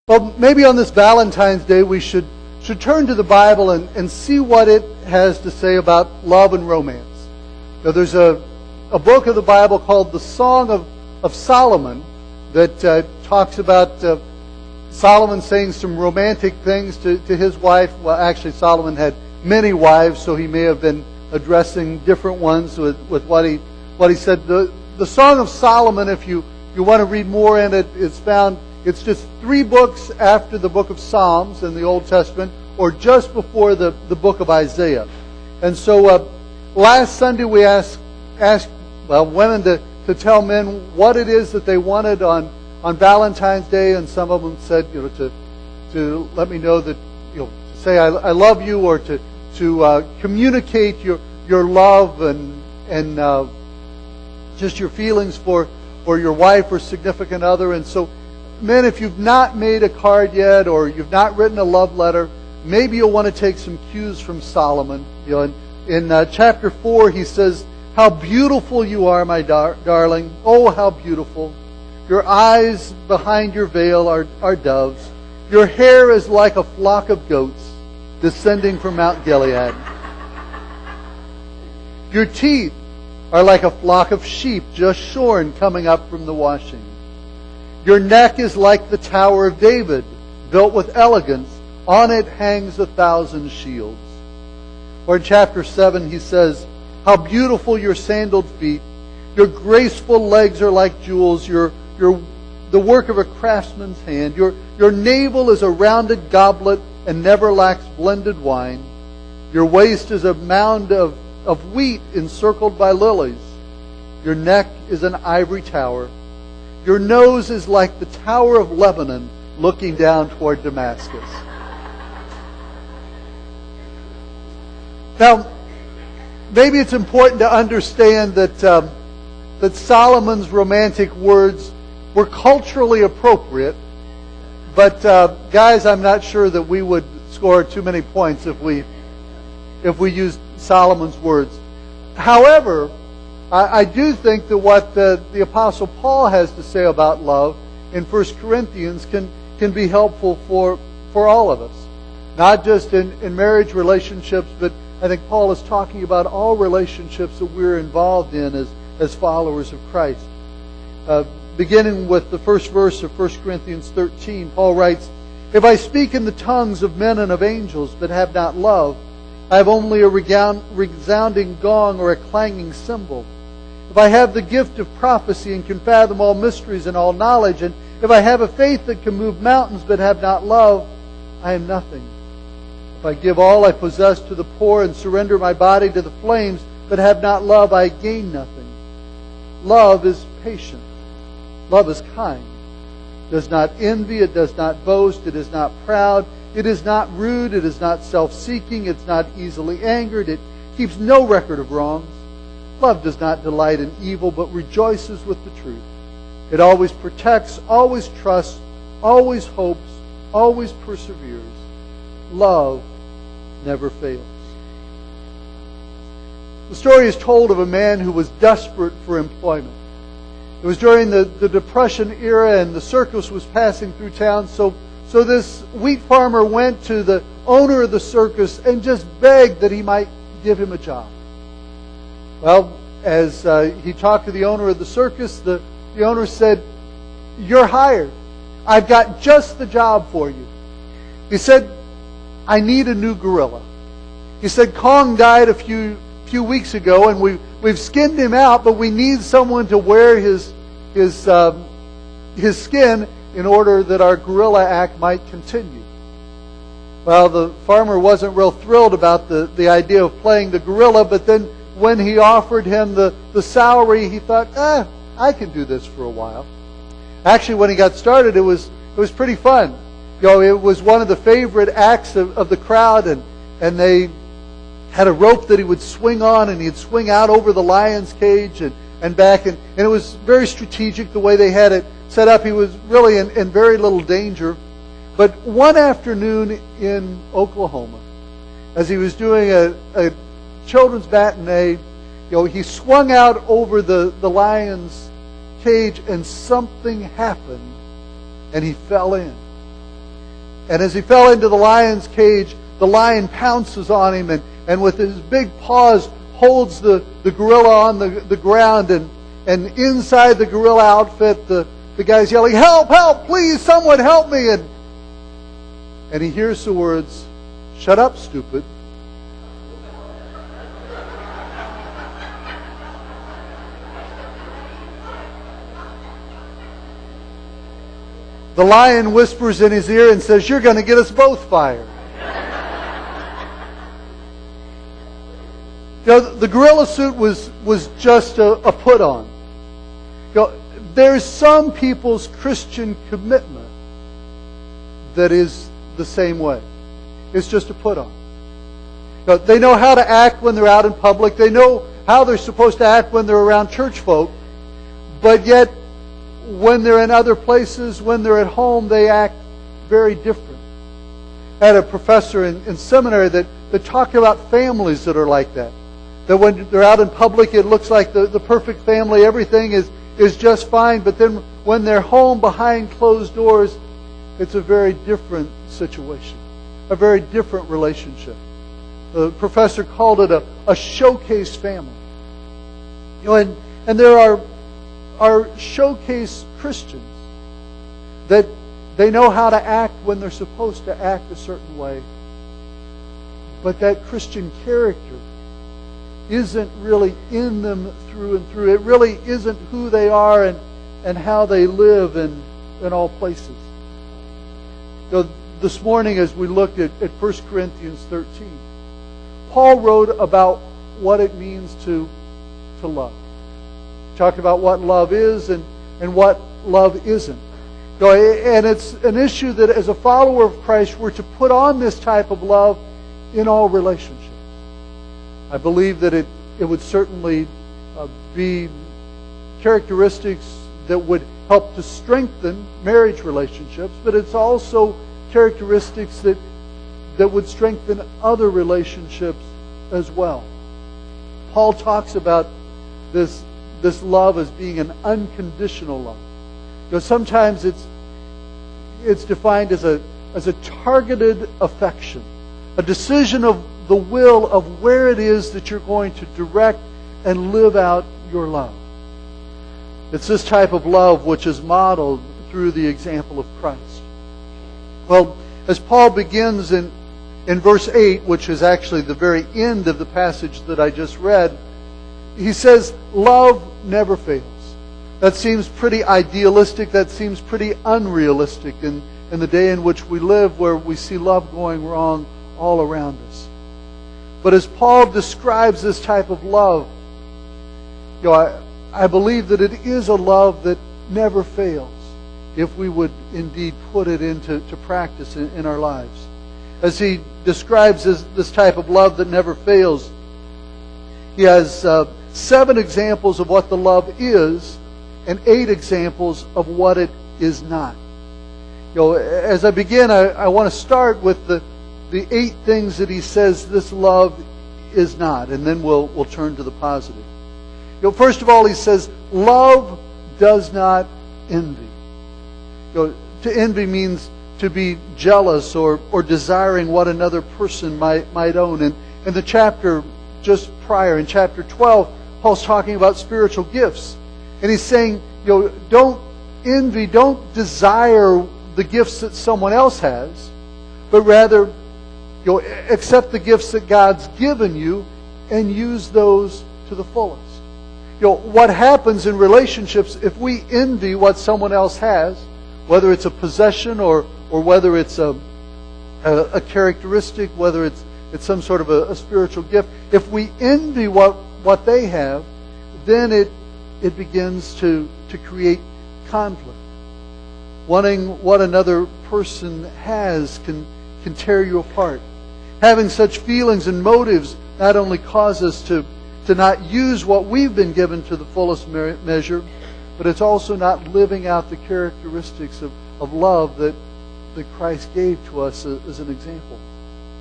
Well, maybe on this Valentine's Day we should turn to the Bible and see what it has to say about love and romance. Now, there's a book of the Bible called the Song of Solomon that talks about Solomon saying some romantic things to his wife. Well, actually, Solomon had many wives, so he may have been addressing different ones with what he said. The Song of Solomon, if you want to read more in it, it's just 3 books after the book of Psalms in the Old Testament, or just before the book of Isaiah. And so last Sunday we asked women to tell men what it is that they wanted on Valentine's Day, and some of them said, to let me know that, to say I love you, or to communicate your love and just your feelings for your wife or significant other. And so, men, if you've not made a card yet, or you've not written a love letter, maybe you'll want to take some cues from Solomon. In chapter 4, he says, "How beautiful you are, my darling! Oh, how beautiful! Your eyes behind your veil are doves. Your hair is like a flock of goats descending from Mount Gilead. Your teeth are like a flock of sheep just shorn coming up from the washing. Your neck is like the Tower of David, built with elegance. On it hangs 1,000 shields." Or in chapter 7, he says, "How beautiful your sandaled feet. Your graceful legs are like jewels. The work of a craftsman's hand. Your navel is a rounded goblet and never lacks blended wine. Your waist is a mound of wheat encircled by lilies. Your neck is an ivory tower. Your nose is like the Tower of Lebanon looking down toward Damascus." Now, maybe it's important to understand that Solomon's romantic words were culturally appropriate, but guys, I'm not sure that we would score too many points if we used Solomon's words. However, I do think that what the Apostle Paul has to say about love in 1 Corinthians can be helpful for all of us. Not just in marriage relationships, but I think Paul is talking about all relationships that we're involved in as followers of Christ. Beginning with the first verse of 1 Corinthians 13, Paul writes, "If I speak in the tongues of men and of angels, but have not love, I have only a resounding gong or a clanging cymbal. If I have the gift of prophecy and can fathom all mysteries and all knowledge, and if I have a faith that can move mountains but have not love, I am nothing. If I give all I possess to the poor and surrender my body to the flames but have not love, I gain nothing. Love is patient. Love is kind. It does not envy. It does not boast. It is not proud. It is not rude. It is not self-seeking. It's not easily angered. It keeps no record of wrongs. Love does not delight in evil, but rejoices with the truth. It always protects, always trusts, always hopes, always perseveres. Love never fails." The story is told of a man who was desperate for employment. It was during the Depression era, and the circus was passing through town, so this wheat farmer went to the owner of the circus and just begged that he might give him a job. Well, as he talked to the owner of the circus, the owner said, "You're hired. I've got just the job for you." He said, "I need a new gorilla." He said, "Kong died a few weeks ago, and we've skinned him out, but we need someone to wear his skin in order that our gorilla act might continue." Well, the farmer wasn't real thrilled about the idea of playing the gorilla, but then when he offered him the salary, he thought, I can do this for a while. Actually, when he got started, it was pretty fun. It was one of the favorite acts of the crowd, and they had a rope that he would swing on, and he'd swing out over the lion's cage and back, and it was very strategic the way they had it set up. He was really in very little danger. But one afternoon in Oklahoma, as he was doing a children's matinee, he swung out over the lion's cage, and something happened, and he fell in. And as he fell into the lion's cage, the lion pounces on him and with his big paws holds the gorilla on the ground. And inside the gorilla outfit, the guy's yelling, "Help, help, please, someone help me." And he hears the words, "Shut up, stupid." The lion whispers in his ear and says, "You're going to get us both fired." The gorilla suit was just a put-on. There's some people's Christian commitment that is the same way. It's just a put-on. They know how to act when they're out in public. They know how they're supposed to act when they're around church folk. But yet, when they're in other places, when they're at home, they act very different. I had a professor in seminary that talked about families that are like that. That when they're out in public, it looks like the perfect family. Everything is just fine. But then when they're home behind closed doors, it's a very different situation. A very different relationship. The professor called it a showcase family. And there are showcase Christians that they know how to act when they're supposed to act a certain way. But that Christian character isn't really in them through and through. It really isn't who they are and how they live in all places. This morning as we looked at 1 Corinthians 13, Paul wrote about what it means to love. Talked about what love is and what love isn't. And it's an issue that as a follower of Christ, we're to put on this type of love in all relationships. I believe that it would certainly be characteristics that would help to strengthen marriage relationships, but it's also characteristics that would strengthen other relationships as well. Paul talks about this love as being an unconditional love. Sometimes it's defined as a targeted affection, a decision of the will of where it is that you're going to direct and live out your love. It's this type of love which is modeled through the example of Christ. Well, as Paul begins in verse 8, which is actually the very end of the passage that I just read, he says, love never fails. That seems pretty idealistic. That seems pretty unrealistic in the day in which we live, where we see love going wrong all around us. But as Paul describes this type of love, I believe that it is a love that never fails if we would indeed put it into practice in our lives. As he describes this type of love that never fails, he has 7 examples of what the love is and 8 examples of what it is not. As I begin, I want to start with the 8 things that he says this love is not, and then we'll turn to the positive. First of all, he says, love does not envy. To envy means to be jealous or desiring what another person might own. And in the chapter just prior, in chapter 12, Paul's talking about spiritual gifts. And he's saying, don't envy, don't desire the gifts that someone else has, but rather, accept the gifts that God's given you and use those to the fullest. What happens in relationships if we envy what someone else has, whether it's a possession or whether it's a characteristic, whether it's some sort of a spiritual gift, if we envy what they have, then it begins to create conflict. Wanting what another person has can tear you apart. Having such feelings and motives not only cause us to not use what we've been given to the fullest measure, but it's also not living out the characteristics of love that Christ gave to us as an example.